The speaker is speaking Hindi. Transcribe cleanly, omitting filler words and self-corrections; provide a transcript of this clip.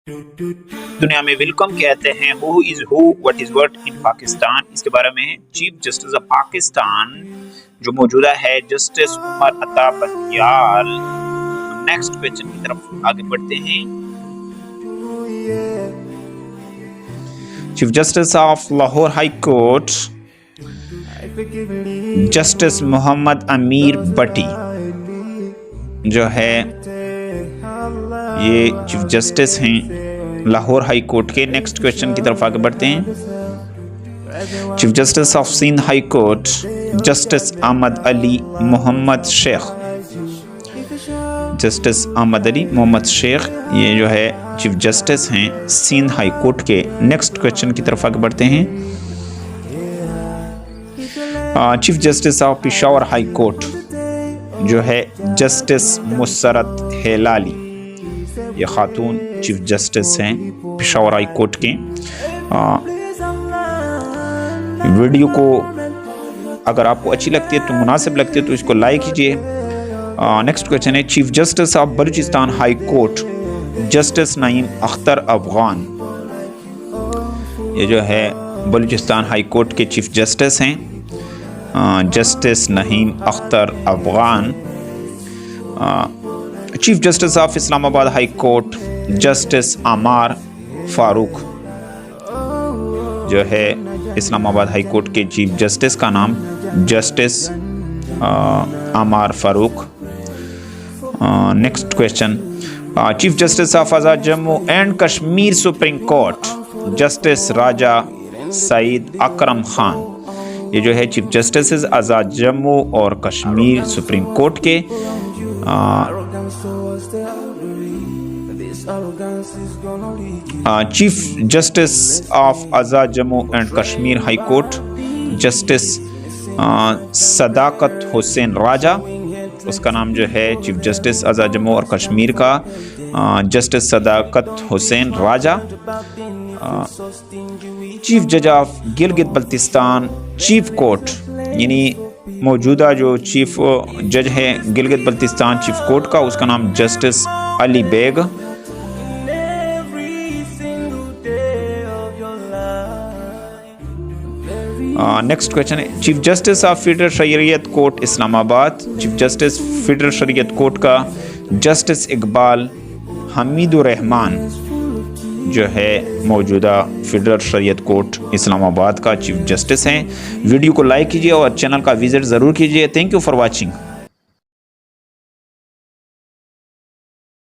दुनिया में वेलकम कहते हैं, who is who, what is what in Pakistan. इसके बारे में चीफ जस्टिस ऑफ पाकिस्तान जो मौजूदा है justice Umar Ata Bandial. Next question की तरफ आगे बढ़ते हैं। Chief justice of Lahore high court justice Mohammad Amir Bhatti जो है ये चीफ जस्टिस हैं लाहौर हाई कोर्ट के। नेक्स्ट क्वेश्चन की तरफ आगे बढ़ते हैं। Chief justice of Sindh high court justice Ahmad Ali Mohammad Sheikh. Justice Ahmad Ali Mohammad Sheikh ये जो है चीफ जस्टिस हैं सिंध हाई कोर्ट के। नेक्स्ट क्वेश्चन की तरफ आगे बढ़ते हैं। Chief justice of Peshawar high court जो है जस्टिस मुसरत हेलाली, ये खातून चीफ जस्टिस हैं पेशावर हाई कोर्ट के। वीडियो को अगर आपको अच्छी लगती है तो मुनासिब लगती है तो इसको लाइक कीजिए। नेक्स्ट क्वेश्चन है। Chief justice of Balochistan high court justice Naeem Akhtar Afghan, ये जो है बलूचिस्तान हाई कोर्ट के चीफ जस्टिस हैं justice Naeem Akhtar Afghan. Chief justice of Islamabad high court justice Amar Farooq, जो है इस्लामाबाद हाई कोर्ट के चीफ जस्टिस का नाम justice Amar Farooq. Next question. Chief justice of Azad Jammu and Kashmir supreme court justice Raja Saeed Akram Khan, ये जो है चीफ जस्टिस आज़ाद जम्मू और कश्मीर सुप्रीम कोर्ट के। Chief justice of Azad Jammu and Kashmir high court justice Sadaqat Hussain Raja, उसका नाम जो है चीफ जस्टिस आज़ाद जम्मू और कश्मीर का जस्टिस सदाकत हुसैन राजा। चीफ जज of Gilgit Baltistan chief court, यानी मौजूदा जो चीफ जज है गिलगित बल्तिस्तान चीफ कोर्ट का, उसका नाम justice Ali Baig. Next question है। Chief justice of federal Shariat court Islamabad, chief justice federal Shariat court का जस्टिस इकबाल हमीदुर रहमान जो है मौजूदा फेडरल शरीयत कोर्ट इस्लामाबाद का चीफ जस्टिस हैं। वीडियो को लाइक कीजिए और चैनल का विजिट ज़रूर कीजिए। Thank you for watching.